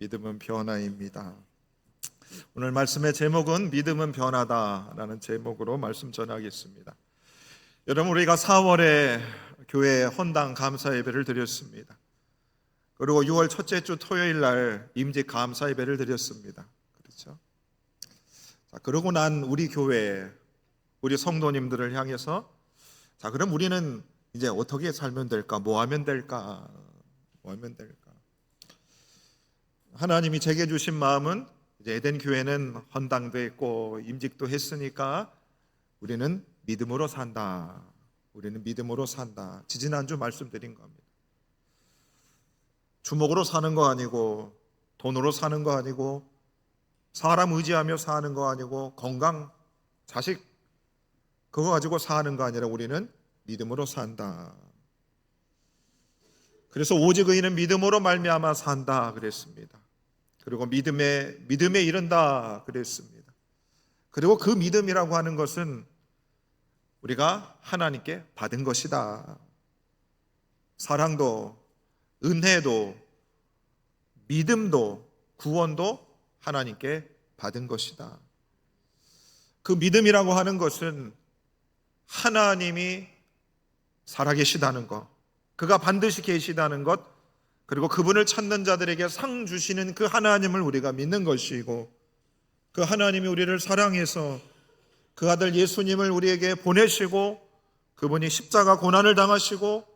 믿음은 변화입니다. 오늘 말씀의 제목은 믿음은 변화다라는 제목으로 말씀 전하겠습니다. 여러분, 우리가 4월에 교회 헌당 감사 예배를 드렸습니다. 그리고 6월 첫째 주 토요일 날 임직 감사 예배를 드렸습니다. 그렇죠? 자, 그러고 난 우리 교회, 우리 성도님들을 향해서 자, 그럼 우리는 이제 어떻게 살면 될까? 뭐 하면 될까? 하나님이 제게 주신 마음은 이제 에덴 교회는 헌당도 했고 임직도 했으니까 우리는 믿음으로 산다. 지지난주 말씀드린 겁니다. 주먹으로 사는 거 아니고, 돈으로 사는 거 아니고, 사람 의지하며 사는 거 아니고, 건강, 자식 그거 가지고 사는 거 아니라 우리는 믿음으로 산다. 그래서 오직 의인은 믿음으로 말미암아 산다 그랬습니다. 그리고 믿음에 이른다 그랬습니다. 그리고 그 믿음이라고 하는 것은 우리가 하나님께 받은 것이다. 사랑도, 은혜도, 믿음도, 구원도 하나님께 받은 것이다. 그 믿음이라고 하는 것은 하나님이 살아계시다는 것, 그가 반드시 계시다는 것, 그리고 그분을 찾는 자들에게 상 주시는 그 하나님을 우리가 믿는 것이고, 그 하나님이 우리를 사랑해서 그 아들 예수님을 우리에게 보내시고 그분이 십자가 고난을 당하시고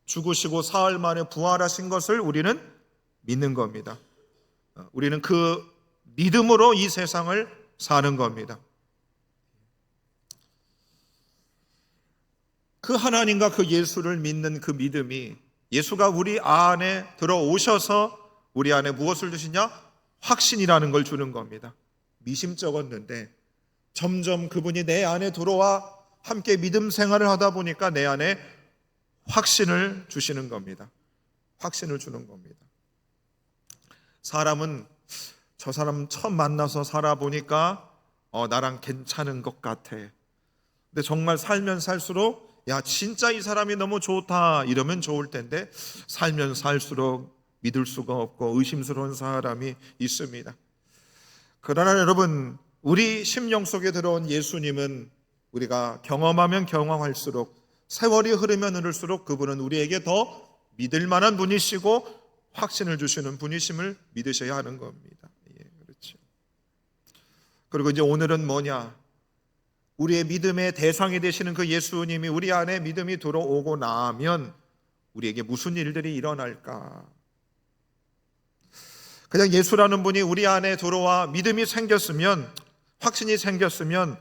죽으시고 사흘 만에 부활하신 것을 우리는 믿는 겁니다. 우리는 그 믿음으로 이 세상을 사는 겁니다. 그 하나님과 그 예수를 믿는 그 믿음이, 예수가 우리 안에 들어오셔서 우리 안에 무엇을 주시냐? 확신이라는 걸 주는 겁니다. 미심쩍었는데 점점 그분이 내 안에 들어와 함께 믿음 생활을 하다 보니까 내 안에 확신을 주시는 겁니다. 확신을 주는 겁니다. 사람은 저 사람 처음 만나서 살아보니까 나랑 괜찮은 것 같아. 근데 정말 살면 살수록 야, 진짜 이 사람이 너무 좋다 이러면 좋을 텐데 살면 살수록 믿을 수가 없고 의심스러운 사람이 있습니다. 그러나 여러분, 우리 심령 속에 들어온 예수님은 우리가 경험하면 경험할수록, 세월이 흐르면 흐를수록 그분은 우리에게 더 믿을 만한 분이시고 확신을 주시는 분이심을 믿으셔야 하는 겁니다. 그렇죠. 그리고 이제 오늘은 뭐냐? 우리의 믿음의 대상이 되시는 그 예수님이 우리 안에 믿음이 들어오고 나면 우리에게 무슨 일들이 일어날까? 그냥 예수라는 분이 우리 안에 들어와 믿음이 생겼으면, 확신이 생겼으면,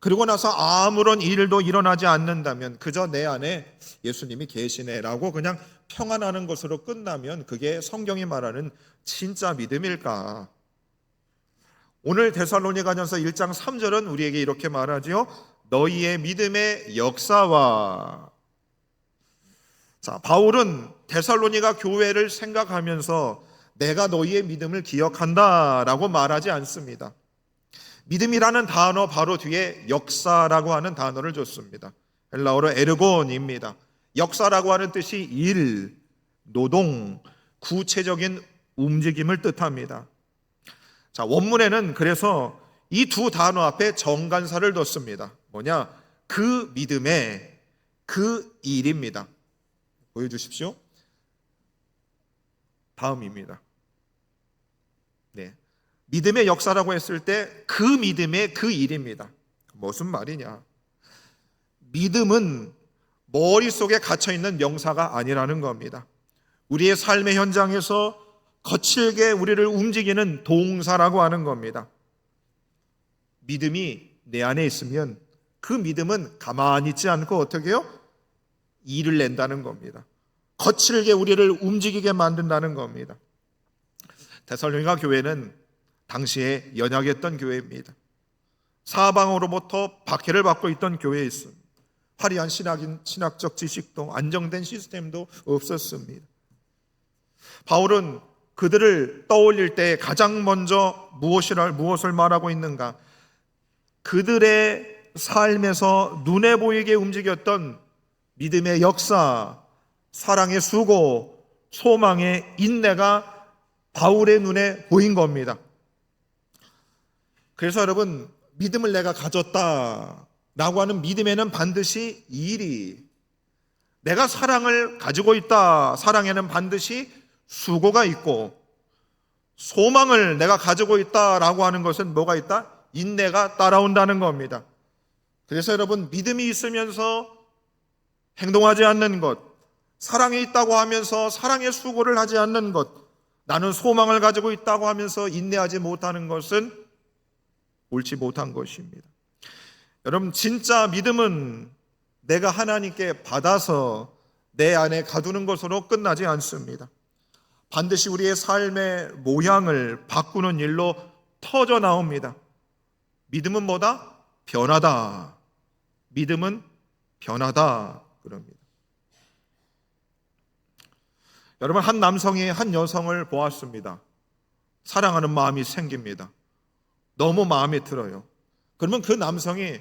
그리고 나서 아무런 일도 일어나지 않는다면 그저 내 안에 예수님이 계시네라고 그냥 평안하는 것으로 끝나면 그게 성경이 말하는 진짜 믿음일까? 오늘 데살로니가전서 1장 3절은 우리에게 이렇게 말하지요. 너희의 믿음의 역사와. 자, 바울은 데살로니가 교회를 생각하면서 내가 너희의 믿음을 기억한다라고 말하지 않습니다. 믿음이라는 단어 바로 뒤에 역사라고 하는 단어를 줬습니다. 헬라어로 에르곤입니다. 역사라고 하는 뜻이 일, 노동, 구체적인 움직임을 뜻합니다. 자, 원문에는 그래서 이 두 단어 앞에 정관사를 뒀습니다. 뭐냐? 그 믿음의 그 일입니다. 보여주십시오. 다음입니다. 네. 믿음의 역사라고 했을 때 그 믿음의 그 일입니다. 무슨 말이냐? 믿음은 머릿속에 갇혀있는 명사가 아니라는 겁니다. 우리의 삶의 현장에서 거칠게 우리를 움직이는 동사라고 하는 겁니다. 믿음이 내 안에 있으면 그 믿음은 가만히 있지 않고 어떻게 해요? 일을 낸다는 겁니다. 거칠게 우리를 움직이게 만든다는 겁니다. 데살로니가 교회는 당시에 연약했던 교회입니다. 사방으로부터 박해를 받고 있던 교회였습니다. 화려한 신학적 지식도 안정된 시스템도 없었습니다. 바울은 그들을 떠올릴 때 가장 먼저 무엇을 말하고 있는가? 그들의 삶에서 눈에 보이게 움직였던 믿음의 역사, 사랑의 수고, 소망의 인내가 바울의 눈에 보인 겁니다. 그래서 여러분, 믿음을 내가 가졌다라고 하는 믿음에는 반드시 일이, 내가 사랑을 가지고 있다, 사랑에는 반드시 수고가 있고, 소망을 내가 가지고 있다라고 하는 것은 뭐가 있다? 인내가 따라온다는 겁니다. 그래서 여러분, 믿음이 있으면서 행동하지 않는 것, 사랑이 있다고 하면서 사랑의 수고를 하지 않는 것, 나는 소망을 가지고 있다고 하면서 인내하지 못하는 것은 옳지 못한 것입니다. 여러분, 진짜 믿음은 내가 하나님께 받아서 내 안에 가두는 것으로 끝나지 않습니다. 반드시 우리의 삶의 모양을 바꾸는 일로 터져 나옵니다. 믿음은 뭐다? 변하다. 믿음은 변하다. 그럽니다. 여러분, 한 남성이 한 여성을 보았습니다. 사랑하는 마음이 생깁니다. 너무 마음에 들어요. 그러면 그 남성이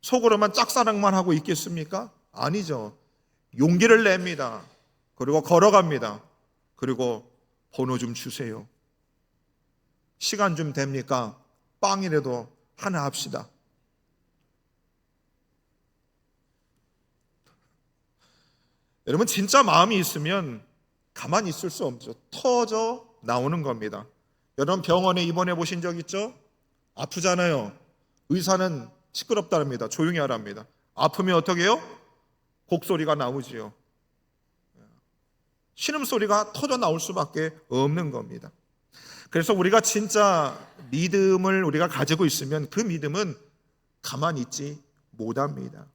속으로만 짝사랑만 하고 있겠습니까? 아니죠. 용기를 냅니다. 그리고 걸어갑니다. 그리고 번호 좀 주세요. 시간 좀 됩니까? 빵이라도 하나 합시다. 여러분, 진짜 마음이 있으면 가만히 있을 수 없죠. 터져 나오는 겁니다. 여러분, 병원에 입원해 보신 적 있죠? 아프잖아요. 의사는 시끄럽다랍니다. 조용히 하랍니다. 아프면 어떻게 해요? 곡소리가 나오지요. 신음소리가 터져 나올 수밖에 없는 겁니다. 그래서 우리가 진짜 믿음을 우리가 가지고 있으면 그 믿음은 가만히 있지 못합니다.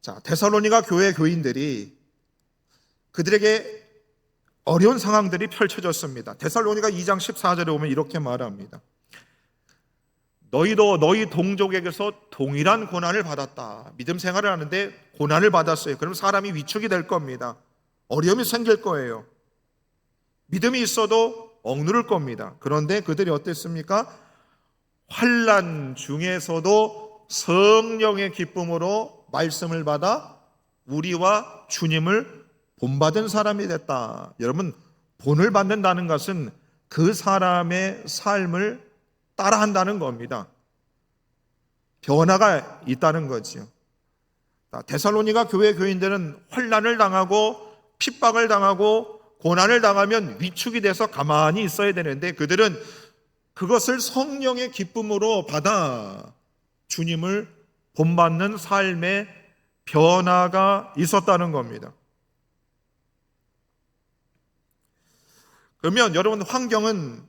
자, 데살로니가 교회 교인들이 그들에게 어려운 상황들이 펼쳐졌습니다. 데살로니가 2장 14절에 보면 이렇게 말합니다. 너희도 너희 동족에게서 동일한 고난을 받았다. 믿음 생활을 하는데 고난을 받았어요. 그럼 사람이 위축이 될 겁니다. 어려움이 생길 거예요. 믿음이 있어도 억누를 겁니다. 그런데 그들이 어땠습니까? 환난 중에서도 성령의 기쁨으로 말씀을 받아 우리와 주님을 본받은 사람이 됐다. 여러분, 본을 받는다는 것은 그 사람의 삶을 따라한다는 겁니다. 변화가 있다는 거죠. 데살로니가 교회 교인들은 환난을 당하고 핍박을 당하고 고난을 당하면 위축이 돼서 가만히 있어야 되는데 그들은 그것을 성령의 기쁨으로 받아 주님을 본받는 삶의 변화가 있었다는 겁니다. 그러면 여러분, 환경은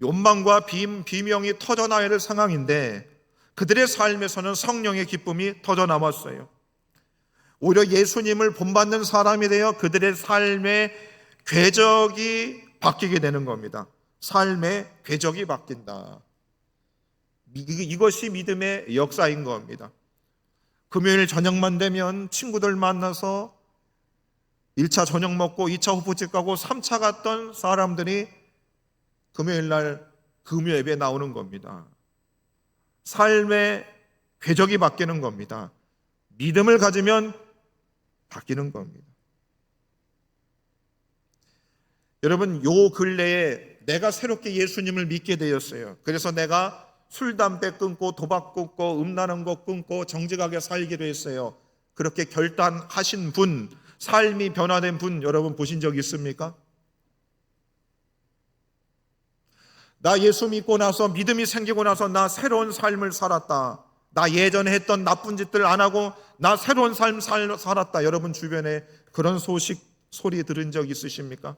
욕망과 비명이 터져나와야 될 상황인데 그들의 삶에서는 성령의 기쁨이 터져나왔어요. 오히려 예수님을 본받는 사람이 되어 그들의 삶의 궤적이 바뀌게 되는 겁니다. 삶의 궤적이 바뀐다. 이것이 믿음의 역사인 겁니다. 금요일 저녁만 되면 친구들 만나서 1차 저녁 먹고 2차 호프집 가고 3차 갔던 사람들이 금요일 날 금요 예배에 나오는 겁니다. 삶의 궤적이 바뀌는 겁니다. 믿음을 가지면 바뀌는 겁니다. 여러분, 요 근래에 내가 새롭게 예수님을 믿게 되었어요. 그래서 내가 술, 담배 끊고 도박 끊고 음란한 것 끊고 정직하게 살기로 했어요. 그렇게 결단하신 분, 삶이 변화된 분 여러분 보신 적 있습니까? 나 예수 믿고 나서 믿음이 생기고 나서 나 새로운 삶을 살았다. 나 예전에 했던 나쁜 짓들 안 하고 나 새로운 삶 살았다. 여러분 주변에 그런 소리 들은 적 있으십니까?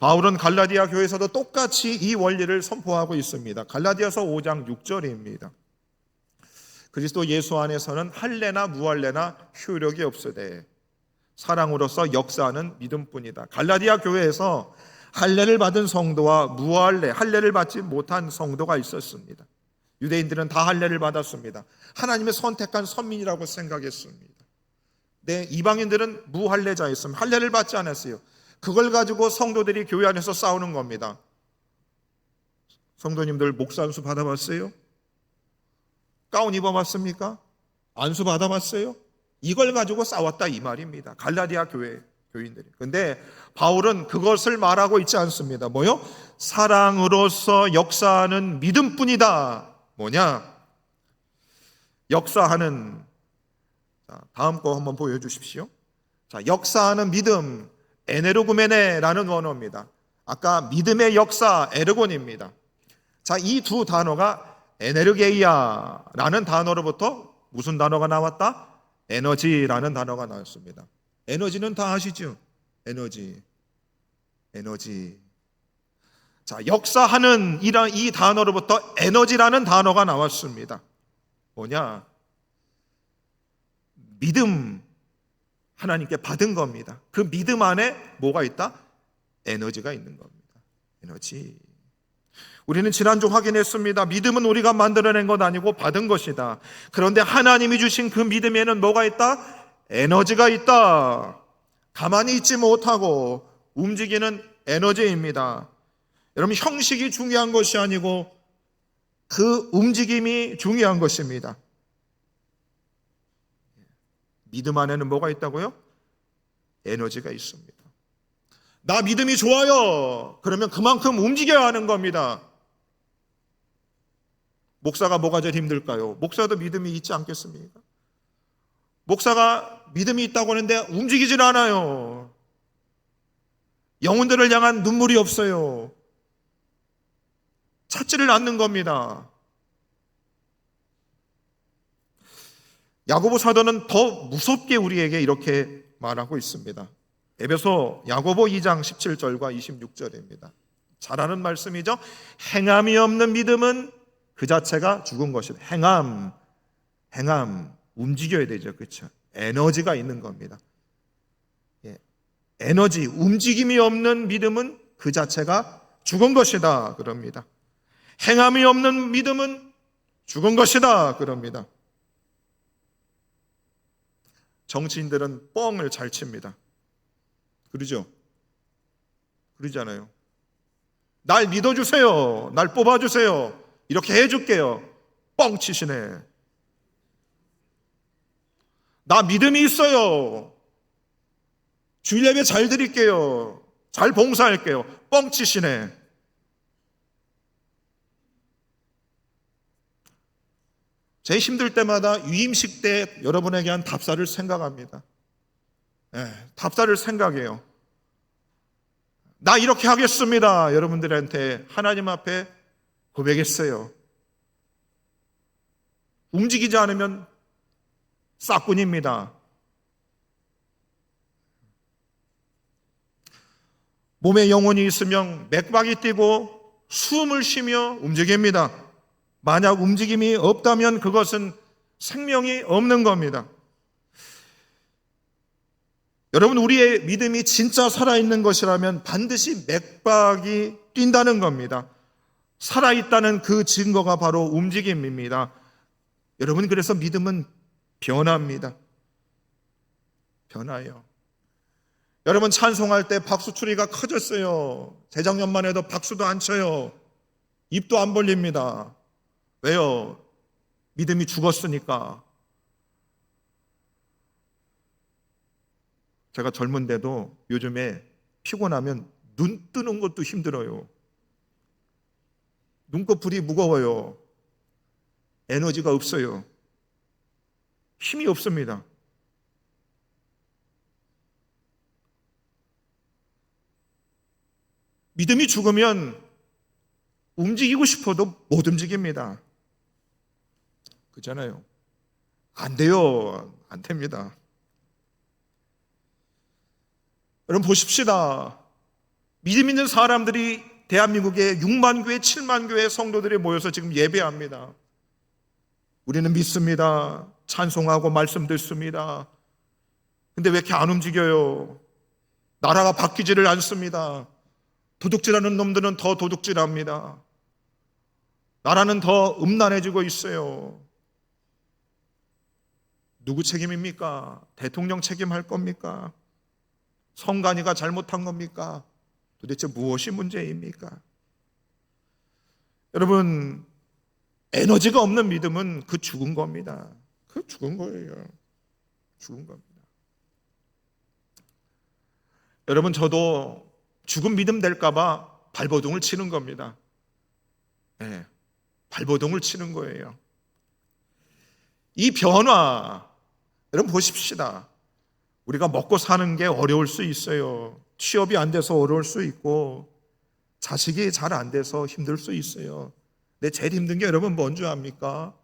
바울은 갈라디아 교회에서도 똑같이 이 원리를 선포하고 있습니다. 갈라디아서 5장 6절입니다. 그리스도 예수 안에서는 할례나 무할례나 효력이 없으되 사랑으로서 역사하는 믿음뿐이다. 갈라디아 교회에서 할례를 받은 성도와 무할례, 할례를 받지 못한 성도가 있었습니다. 유대인들은 다 할례를 받았습니다. 하나님의 선택한 선민이라고 생각했습니다. 네, 이방인들은 무할례자였습니다. 할례를 받지 않았어요. 그걸 가지고 성도들이 교회 안에서 싸우는 겁니다. 성도님들 목사 안수 받아봤어요? 가운 입어봤습니까? 안수 받아봤어요? 이걸 가지고 싸웠다 이 말입니다. 갈라디아 교인들이. 근데 바울은 그것을 말하고 있지 않습니다. 뭐요? 사랑으로서 역사하는 믿음뿐이다. 뭐냐? 역사하는, 다음 거 한번 보여주십시오. 자, 역사하는 믿음, 에네르구메네라는 원어입니다. 아까 믿음의 역사, 에르곤입니다. 자, 이 두 단어가 에네르게이아라는 단어로부터 무슨 단어가 나왔다? 에너지라는 단어가 나왔습니다. 에너지는 다 아시죠? 에너지. 자, 역사하는 이 단어로부터 에너지라는 단어가 나왔습니다. 뭐냐? 믿음, 하나님께 받은 겁니다. 그 믿음 안에 뭐가 있다? 에너지가 있는 겁니다. 에너지. 우리는 지난주 확인했습니다. 믿음은 우리가 만들어낸 것 아니고 받은 것이다. 그런데 하나님이 주신 그 믿음에는 뭐가 있다? 에너지가 있다. 가만히 있지 못하고 움직이는 에너지입니다. 여러분, 형식이 중요한 것이 아니고 그 움직임이 중요한 것입니다. 믿음 안에는 뭐가 있다고요? 에너지가 있습니다. 나 믿음이 좋아요. 그러면 그만큼 움직여야 하는 겁니다. 목사가 뭐가 제일 힘들까요? 목사도 믿음이 있지 않겠습니까? 목사가 믿음이 있다고 하는데 움직이질 않아요. 영혼들을 향한 눈물이 없어요. 찾지를 않는 겁니다. 야고보 사도는 더 무섭게 우리에게 이렇게 말하고 있습니다. 에베소 야고보 2장 17절과 26절입니다. 잘 아는 말씀이죠. 행함이 없는 믿음은 그 자체가 죽은 것이다. 행함 움직여야 되죠. 그렇죠? 에너지가 있는 겁니다. 에너지, 움직임이 없는 믿음은 그 자체가 죽은 것이다 그럽니다. 행함이 없는 믿음은 죽은 것이다 그럽니다. 정치인들은 뻥을 잘 칩니다. 그러죠? 그러잖아요. 날 믿어주세요. 날 뽑아주세요. 이렇게 해줄게요. 뻥 치시네. 나 믿음이 있어요. 주일 예배 잘 드릴게요. 잘 봉사할게요. 뻥 치시네. 제 힘들 때마다 위임식 때 여러분에게 한 답사를 생각합니다. 답사를 생각해요. 나 이렇게 하겠습니다. 여러분들한테 하나님 앞에 고백했어요. 움직이지 않으면 싹군입니다. 몸에 영혼이 있으면 맥박이 뛰고 숨을 쉬며 움직입니다. 만약 움직임이 없다면 그것은 생명이 없는 겁니다. 여러분, 우리의 믿음이 진짜 살아있는 것이라면 반드시 맥박이 뛴다는 겁니다. 살아있다는 그 증거가 바로 움직임입니다. 여러분, 그래서 믿음은 변합니다. 변화요. 여러분, 찬송할 때 박수 추리가 커졌어요. 재작년만 해도 박수도 안 쳐요. 입도 안 벌립니다. 왜요? 믿음이 죽었으니까. 제가 젊은데도 요즘에 피곤하면 눈 뜨는 것도 힘들어요. 눈꺼풀이 무거워요. 에너지가 없어요. 힘이 없습니다. 믿음이 죽으면 움직이고 싶어도 못 움직입니다. 그렇잖아요. 안 돼요. 안 됩니다. 여러분 보십시다. 믿음 있는 사람들이 대한민국에 6만 교회, 7만 교회 성도들이 모여서 지금 예배합니다. 우리는 믿습니다. 찬송하고 말씀 듣습니다. 근데 왜 이렇게 안 움직여요? 나라가 바뀌지를 않습니다. 도둑질하는 놈들은 더 도둑질합니다. 나라는 더 음란해지고 있어요. 누구 책임입니까? 대통령 책임할 겁니까? 성관이가 잘못한 겁니까? 도대체 무엇이 문제입니까? 여러분, 에너지가 없는 믿음은 그 죽은 겁니다. 그 죽은 거예요. 죽은 겁니다. 여러분, 저도 죽은 믿음 될까봐 발버둥을 치는 겁니다. 네, 발버둥을 치는 거예요. 이 변화, 여러분 보십시다. 우리가 먹고 사는 게 어려울 수 있어요. 취업이 안 돼서 어려울 수 있고, 자식이 잘 안 돼서 힘들 수 있어요. 근데 제일 힘든 게 여러분 뭔지 압니까?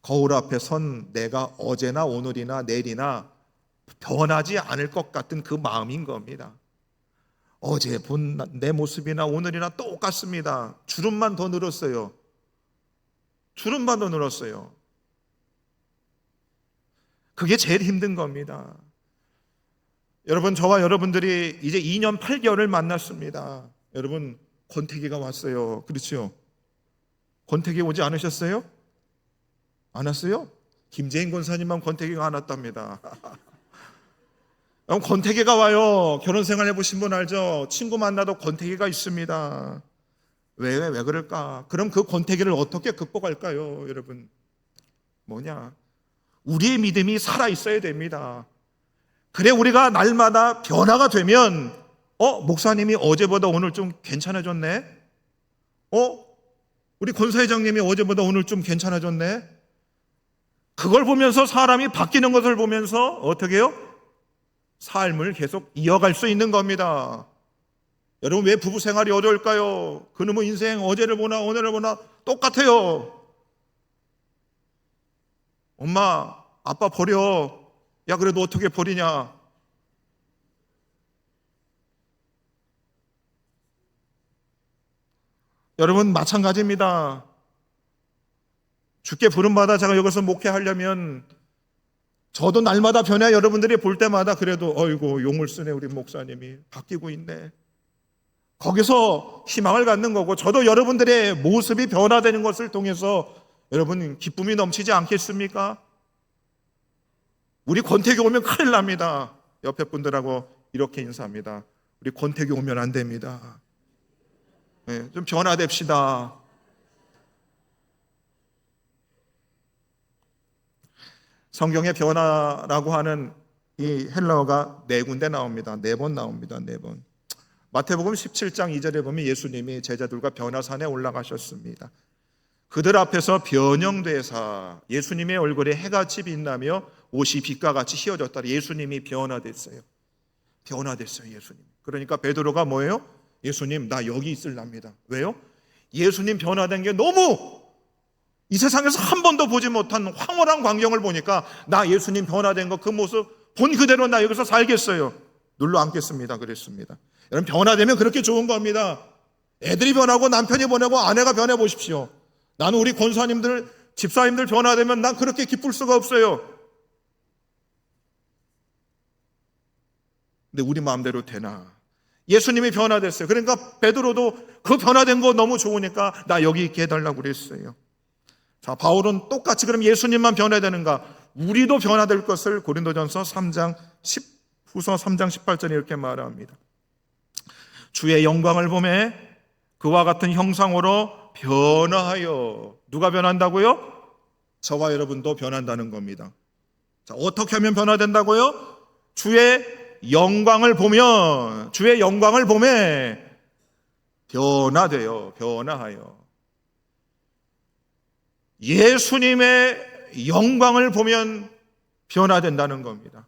거울 앞에 선 내가 어제나 오늘이나 내일이나 변하지 않을 것 같은 그 마음인 겁니다. 어제 본 내 모습이나 오늘이나 똑같습니다. 주름만 더 늘었어요. 주름만 더 늘었어요. 그게 제일 힘든 겁니다. 여러분, 저와 여러분들이 이제 2년 8개월을 만났습니다. 여러분, 권태기가 왔어요. 그렇죠? 권태기 오지 않으셨어요? 안 왔어요? 김재인 권사님만 권태기가 안 왔답니다. 권태기가 와요. 결혼 생활 해보신 분 알죠? 친구 만나도 권태기가 있습니다. 왜 그럴까? 그럼 그 권태기를 어떻게 극복할까요? 여러분, 뭐냐? 우리의 믿음이 살아있어야 됩니다. 그래 우리가 날마다 변화가 되면 목사님이 어제보다 오늘 좀 괜찮아졌네? 우리 권사회장님이 어제보다 오늘 좀 괜찮아졌네? 그걸 보면서 사람이 바뀌는 것을 보면서 어떻게 해요? 삶을 계속 이어갈 수 있는 겁니다. 여러분, 왜 부부 생활이 어려울까요? 그놈의 인생 어제를 보나 오늘을 보나 똑같아요. 엄마, 아빠 버려. 야, 그래도 어떻게 버리냐? 여러분, 마찬가지입니다. 주께 부름받아 제가 여기서 목회하려면 저도 날마다 변해. 여러분들이 볼 때마다 그래도 어이구, 용을 쓰네, 우리 목사님이 바뀌고 있네. 거기서 희망을 갖는 거고, 저도 여러분들의 모습이 변화되는 것을 통해서 여러분 기쁨이 넘치지 않겠습니까? 우리 권태기 오면 큰일 납니다. 옆에 분들하고 이렇게 인사합니다. 우리 권태기 오면 안 됩니다. 네, 좀 변화됩시다. 성경의 변화라고 하는 이 헬라어가 4군데 나옵니다. 4번 나옵니다. 4번. 마태복음 17장 2절에 보면 예수님이 제자들과 변화산에 올라가셨습니다. 그들 앞에서 변형되사 예수님의 얼굴에 해같이 빛나며 옷이 빛과 같이 휘어졌다. 예수님이 변화됐어요. 변화됐어요, 예수님. 그러니까 베드로가 뭐예요? 예수님, 나 여기 있을랍니다. 왜요? 예수님 변화된 게 너무 이 세상에서 한 번도 보지 못한 황홀한 광경을 보니까 나 예수님 변화된 거 그 모습 본 그대로 나 여기서 살겠어요. 눌러 앉겠습니다. 그랬습니다. 여러분, 변화되면 그렇게 좋은 겁니다. 애들이 변하고 남편이 변하고 아내가 변해 보십시오. 나는 우리 권사님들, 집사님들 변화되면 난 그렇게 기쁠 수가 없어요. 근데 우리 마음대로 되나? 예수님이 변화됐어요. 그러니까 베드로도 그 변화된 거 너무 좋으니까 나 여기 있게 해달라고 그랬어요. 자, 바울은 똑같이 그럼 예수님만 변화되는가? 우리도 변화될 것을 고린도전서 3장 10후서 3장 18절에 이렇게 말합니다. 주의 영광을 보매 그와 같은 형상으로 변화하여. 누가 변한다고요? 저와 여러분도 변한다는 겁니다. 자, 어떻게 하면 변화된다고요? 주의 영광을 보면, 주의 영광을 보매 변화돼요. 변화하여. 예수님의 영광을 보면 변화된다는 겁니다.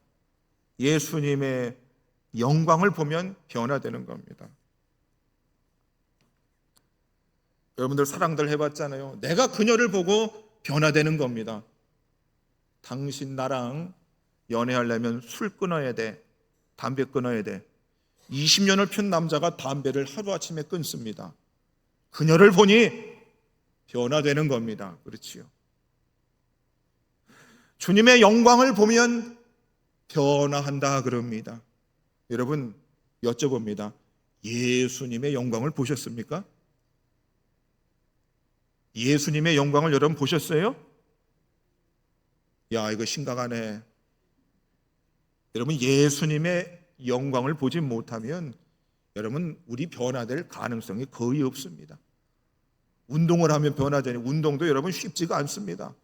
예수님의 영광을 보면 변화되는 겁니다. 여러분들 사랑들 해봤잖아요. 내가 그녀를 보고 변화되는 겁니다. 당신 나랑 연애하려면 술 끊어야 돼. 담배 끊어야 돼. 20년을 핀 남자가 담배를 하루아침에 끊습니다. 그녀를 보니 변화되는 겁니다. 그렇지요. 주님의 영광을 보면 변화한다 그럽니다. 여러분, 여쭤봅니다. 예수님의 영광을 보셨습니까? 예수님의 영광을 여러분 보셨어요? 야, 이거 심각하네. 여러분, 예수님의 영광을 보지 못하면 여러분, 우리 변화될 가능성이 거의 없습니다. 운동을 하면 변화되니 운동도 여러분 쉽지가 않습니다.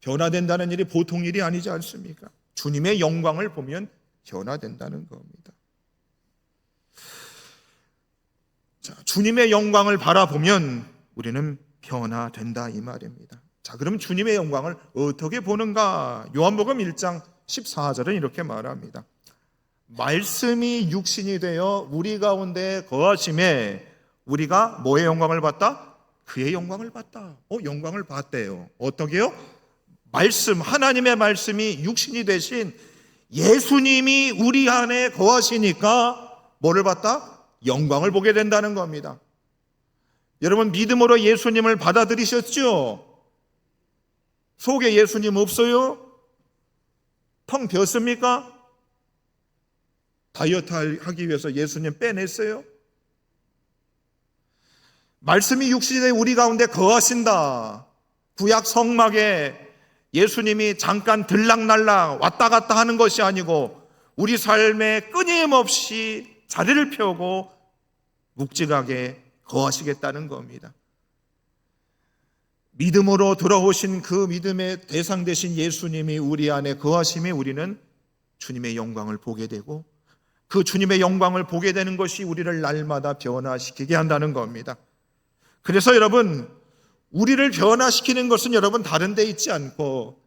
변화된다는 일이 보통 일이 아니지 않습니까? 주님의 영광을 보면 변화된다는 겁니다. 자, 주님의 영광을 바라보면 우리는 변화된다 이 말입니다. 자, 그럼 주님의 영광을 어떻게 보는가? 요한복음 1장 14절은 이렇게 말합니다. 말씀이 육신이 되어 우리 가운데 거하심에 우리가 뭐의 영광을 봤다? 그의 영광을 봤다. 영광을 봤대요. 어떻게요? 말씀, 하나님의 말씀이 육신이 되신 예수님이 우리 안에 거하시니까 뭐를 봤다? 영광을 보게 된다는 겁니다. 여러분, 믿음으로 예수님을 받아들이셨죠? 속에 예수님 없어요? 텅 비었습니까? 다이어트 하기 위해서 예수님 빼냈어요? 말씀이 육신이 된 우리 가운데 거하신다. 구약 성막에 예수님이 잠깐 들락날락 왔다 갔다 하는 것이 아니고 우리 삶에 끊임없이 자리를 펴고 묵직하게 거하시겠다는 겁니다. 믿음으로 들어오신 그 믿음의 대상 되신 예수님이 우리 안에 거하심에 우리는 주님의 영광을 보게 되고 그 주님의 영광을 보게 되는 것이 우리를 날마다 변화시키게 한다는 겁니다. 그래서 여러분, 우리를 변화시키는 것은 여러분 다른 데 있지 않고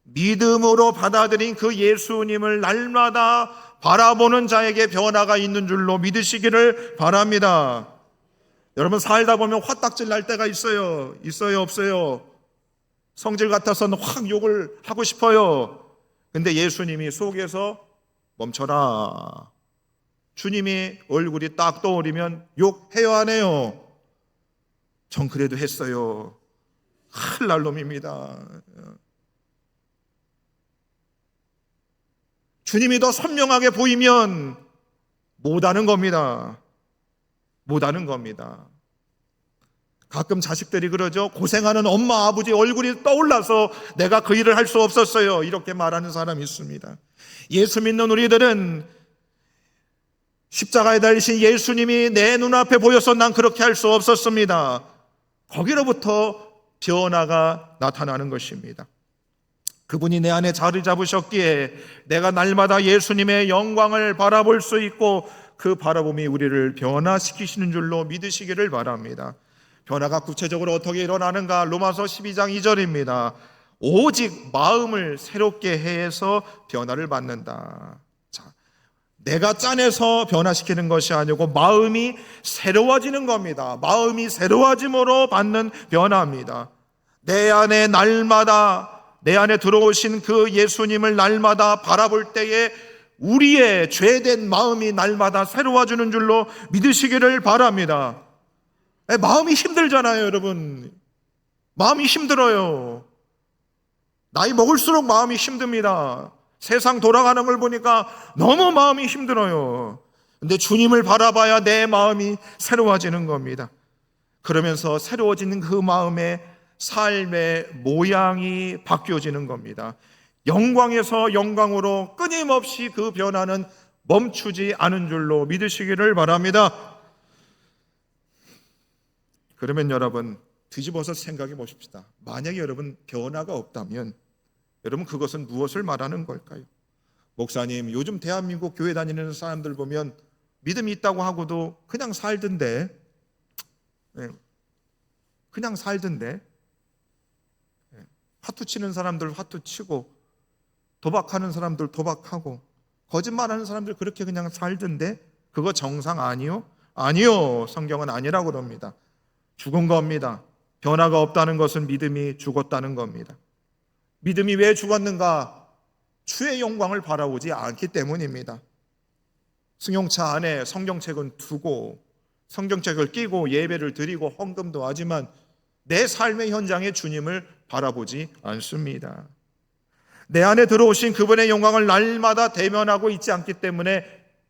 믿음으로 받아들인 그 예수님을 날마다 바라보는 자에게 변화가 있는 줄로 믿으시기를 바랍니다. 여러분, 살다 보면 화딱질 날 때가 있어요. 있어요, 없어요? 성질 같아서는 확 욕을 하고 싶어요. 근데 예수님이 속에서 멈춰라. 주님이 얼굴이 딱 떠오르면 욕해요, 안 해요? 전 그래도 했어요. 큰일 날 놈입니다. 주님이 더 선명하게 보이면 못하는 겁니다. 못하는 겁니다. 가끔 자식들이 그러죠. 고생하는 엄마 아버지 얼굴이 떠올라서 내가 그 일을 할 수 없었어요. 이렇게 말하는 사람이 있습니다. 예수 믿는 우리들은 십자가에 달리신 예수님이 내 눈앞에 보여서 난 그렇게 할 수 없었습니다. 거기로부터 변화가 나타나는 것입니다. 그분이 내 안에 자리 잡으셨기에 내가 날마다 예수님의 영광을 바라볼 수 있고 그 바라봄이 우리를 변화시키시는 줄로 믿으시기를 바랍니다. 변화가 구체적으로 어떻게 일어나는가? 로마서 12장 2절입니다. 오직 마음을 새롭게 해서 변화를 받는다. 자, 내가 짜내서 변화시키는 것이 아니고 마음이 새로워지는 겁니다. 마음이 새로워짐으로 받는 변화입니다. 내 안에 날마다 내 안에 들어오신 그 예수님을 날마다 바라볼 때에 우리의 죄된 마음이 날마다 새로워지는 줄로 믿으시기를 바랍니다. 마음이 힘들잖아요, 여러분. 마음이 힘들어요. 나이 먹을수록 마음이 힘듭니다. 세상 돌아가는 걸 보니까 너무 마음이 힘들어요. 근데 주님을 바라봐야 내 마음이 새로워지는 겁니다. 그러면서 새로워지는 그 마음에 삶의 모양이 바뀌어지는 겁니다. 영광에서 영광으로 끊임없이 그 변화는 멈추지 않은 줄로 믿으시기를 바랍니다. 그러면 여러분, 뒤집어서 생각해 보십시다. 만약에 여러분 변화가 없다면 여러분 그것은 무엇을 말하는 걸까요? 목사님, 요즘 대한민국 교회 다니는 사람들 보면 믿음이 있다고 하고도 그냥 살던데, 그냥 살던데, 화투 치는 사람들 화투 치고 도박하는 사람들 도박하고 거짓말하는 사람들 그렇게 그냥 살던데 그거 정상 아니요? 아니요. 성경은 아니라고 그럽니다. 죽은 겁니다. 변화가 없다는 것은 믿음이 죽었다는 겁니다. 믿음이 왜 죽었는가? 주의 영광을 바라보지 않기 때문입니다. 승용차 안에 성경책은 두고 성경책을 끼고 예배를 드리고 헌금도 하지만 내 삶의 현장에 주님을 바라보지 않습니다. 내 안에 들어오신 그분의 영광을 날마다 대면하고 있지 않기 때문에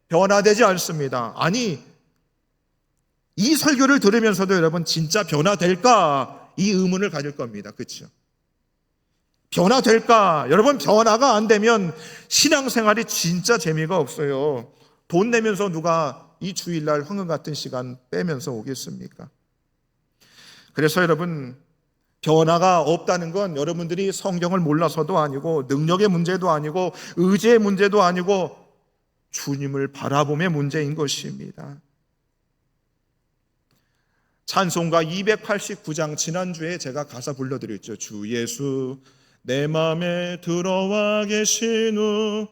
변화되지 않습니다. 아니, 이 설교를 들으면서도 여러분 진짜 변화될까? 이 의문을 가질 겁니다. 그렇죠? 변화될까? 여러분, 변화가 안 되면 신앙생활이 진짜 재미가 없어요. 돈 내면서 누가 이 주일날 황금 같은 시간 빼면서 오겠습니까? 그래서 여러분, 변화가 없다는 건 여러분들이 성경을 몰라서도 아니고 능력의 문제도 아니고 의지의 문제도 아니고 주님을 바라봄의 문제인 것입니다. 찬송가 289장 지난주에 제가 가사 불러드렸죠. 주 예수 내 맘에 들어와 계신 후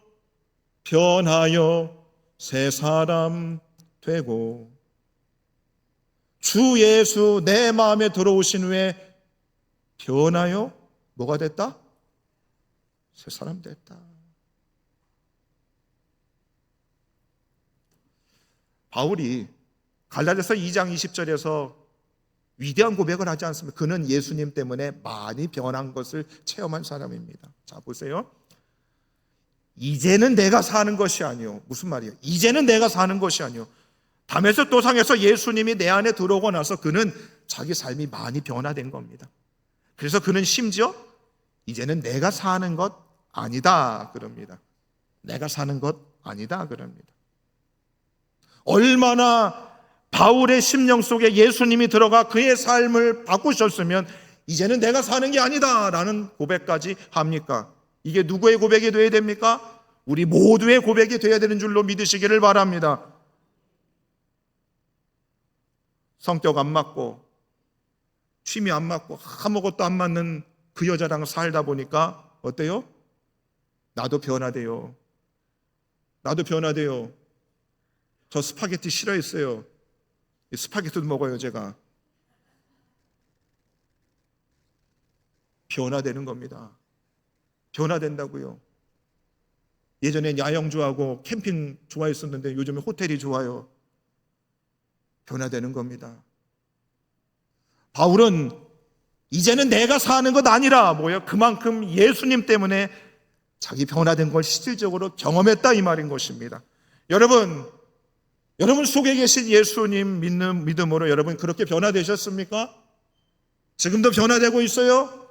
변하여 새 사람 되고, 주 예수 내 마음에 들어오신 후에 변하여 뭐가 됐다? 새 사람 됐다. 바울이 갈라디아서 2장 20절에서 위대한 고백을 하지 않습니까? 그는 예수님 때문에 많이 변한 것을 체험한 사람입니다. 자, 보세요. 이제는 내가 사는 것이 아니요. 무슨 말이에요? 이제는 내가 사는 것이 아니요. 담에색 도상에서 예수님이 내 안에 들어오고 나서 그는 자기 삶이 많이 변화된 겁니다. 그래서 그는 심지어 이제는 내가 사는 것 아니다 그럽니다. 내가 사는 것 아니다 그럽니다. 얼마나 바울의 심령 속에 예수님이 들어가 그의 삶을 바꾸셨으면 이제는 내가 사는 게 아니다 라는 고백까지 합니까? 이게 누구의 고백이 되어야 됩니까? 우리 모두의 고백이 되어야 되는 줄로 믿으시기를 바랍니다. 성격 안 맞고 취미 안 맞고 아무것도 안 맞는 그 여자랑 살다 보니까 어때요? 나도 변화돼요. 나도 변화돼요. 저 스파게티 싫어했어요. 스파게티도 먹어요 제가. 변화되는 겁니다. 변화된다고요. 예전엔 야영 좋아하고 캠핑 좋아했었는데 요즘에 호텔이 좋아요. 변화되는 겁니다. 바울은 이제는 내가 사는 것 아니라 뭐예요? 그만큼 예수님 때문에 자기 변화된 걸 실질적으로 경험했다 이 말인 것입니다. 여러분 속에 계신 예수님 믿는 믿음으로 여러분 그렇게 변화되셨습니까? 지금도 변화되고 있어요?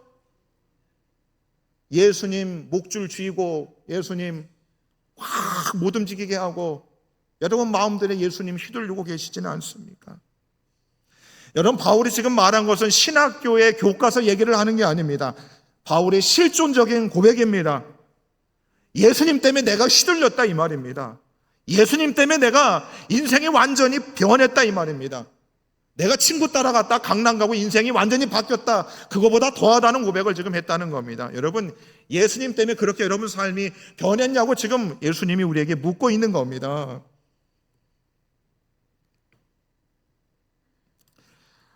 예수님 목줄 쥐고 예수님 확 못 움직이게 하고 여러분 마음들에 예수님 휘둘리고 계시지는 않습니까? 여러분 바울이 지금 말한 것은 신학교의 교과서 얘기를 하는 게 아닙니다. 바울의 실존적인 고백입니다. 예수님 때문에 내가 휘둘렸다 이 말입니다. 예수님 때문에 내가 인생이 완전히 변했다 이 말입니다. 내가 친구 따라갔다 강남 가고 인생이 완전히 바뀌었다. 그거보다 더하다는 고백을 지금 했다는 겁니다. 여러분 예수님 때문에 그렇게 여러분 삶이 변했냐고 지금 예수님이 우리에게 묻고 있는 겁니다.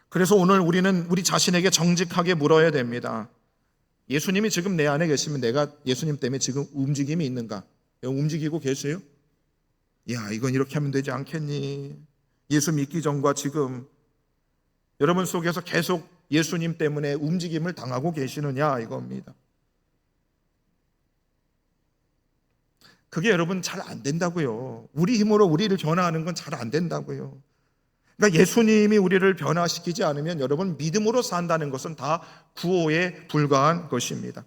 그래서 오늘 우리는 우리 자신에게 정직하게 물어야 됩니다. 예수님이 지금 내 안에 계시면 내가 예수님 때문에 지금 움직임이 있는가? 움직이고 계세요? 야, 이건 이렇게 하면 되지 않겠니? 예수 믿기 전과 지금 여러분 속에서 계속 예수님 때문에 움직임을 당하고 계시느냐 이겁니다. 그게 여러분 잘 안 된다고요. 우리 힘으로 우리를 변화하는 건 잘 안 된다고요. 그러니까 예수님이 우리를 변화시키지 않으면 여러분 믿음으로 산다는 것은 다 구호에 불과한 것입니다.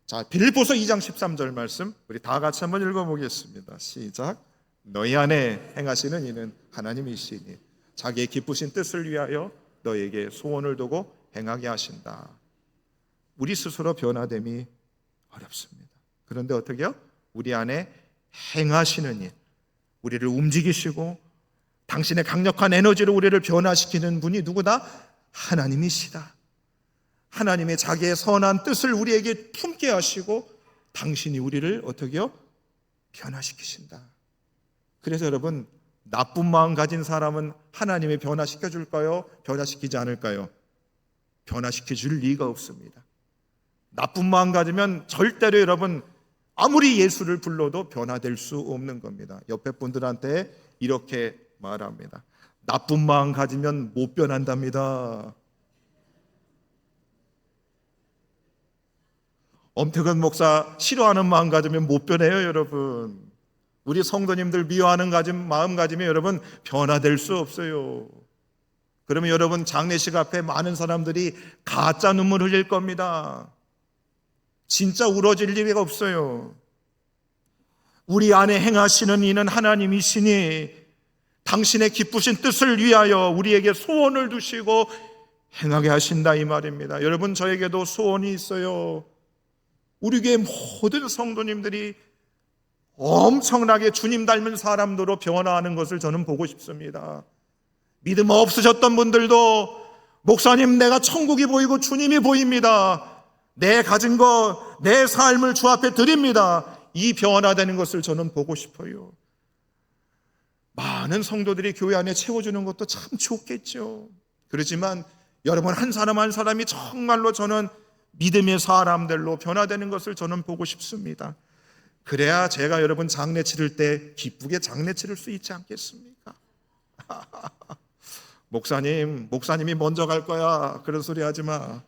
자, 빌립보서 2장 13절 말씀 우리 다 같이 한번 읽어보겠습니다. 시작. 너희 안에 행하시는 이는 하나님이시니 자기의 기쁘신 뜻을 위하여 너에게 소원을 두고 행하게 하신다. 우리 스스로 변화됨이 어렵습니다. 그런데 어떻게 해요? 우리 안에 행하시는 일, 우리를 움직이시고 당신의 강력한 에너지로 우리를 변화시키는 분이 누구다? 하나님이시다. 하나님의 자기의 선한 뜻을 우리에게 품게 하시고 당신이 우리를 어떻게 해요? 변화시키신다. 그래서 여러분 나쁜 마음 가진 사람은 하나님이 변화시켜 줄까요? 변화시키지 않을까요? 변화시켜 줄 리가 없습니다. 나쁜 마음 가지면 절대로 여러분 아무리 예수를 불러도 변화될 수 없는 겁니다. 옆에 분들한테 이렇게 말합니다. 나쁜 마음 가지면 못 변한답니다. 엄태근 목사 싫어하는 마음 가지면 못 변해요 여러분. 우리 성도님들 미워하는 마음 가지면 여러분 변화될 수 없어요. 그러면 여러분 장례식 앞에 많은 사람들이 가짜 눈물 흘릴 겁니다. 진짜 울어질 리가 없어요. 우리 안에 행하시는 이는 하나님이시니 당신의 기쁘신 뜻을 위하여 우리에게 소원을 두시고 행하게 하신다 이 말입니다. 여러분, 저에게도 소원이 있어요. 우리 교회 모든 성도님들이 엄청나게 주님 닮은 사람들로 변화하는 것을 저는 보고 싶습니다. 믿음 없으셨던 분들도 목사님, 내가 천국이 보이고 주님이 보입니다. 내 가진 것, 내 삶을 주 앞에 드립니다. 이 변화되는 것을 저는 보고 싶어요. 많은 성도들이 교회 안에 채워주는 것도 참 좋겠죠. 그렇지만 여러분 한 사람 한 사람이 정말로 저는 믿음의 사람들로 변화되는 것을 저는 보고 싶습니다. 그래야 제가 여러분 장례 치를 때 기쁘게 장례 치를 수 있지 않겠습니까? 목사님이 먼저 갈 거야. 그런 소리 하지 마.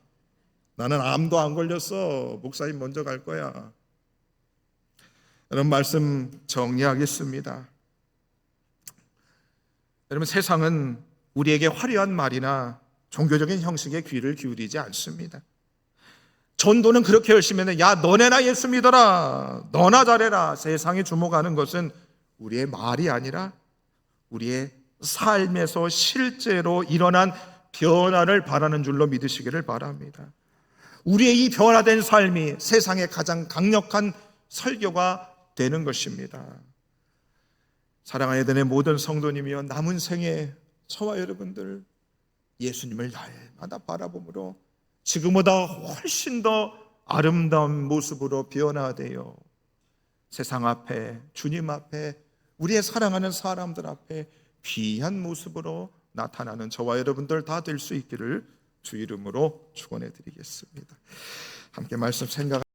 나는 암도 안 걸렸어. 목사님 먼저 갈 거야. 여러분, 말씀 정리하겠습니다. 여러분, 세상은 우리에게 화려한 말이나 종교적인 형식에 귀를 기울이지 않습니다. 전도는 그렇게 열심히 해. 야, 너네나 예수 믿어라. 너나 잘해라. 세상이 주목하는 것은 우리의 말이 아니라 우리의 삶에서 실제로 일어난 변화를 바라는 줄로 믿으시기를 바랍니다. 우리의 이 변화된 삶이 세상의 가장 강력한 설교가 되는 것입니다. 사랑하는 에덴의 모든 성도님이여, 남은 생에 저와 여러분들 예수님을 날마다 바라봄으로 지금보다 훨씬 더 아름다운 모습으로 변화되어 세상 앞에, 주님 앞에, 우리의 사랑하는 사람들 앞에 귀한 모습으로 나타나는 저와 여러분들 다 될 수 있기를 주 이름으로 축원해 드리겠습니다. 함께 말씀 생각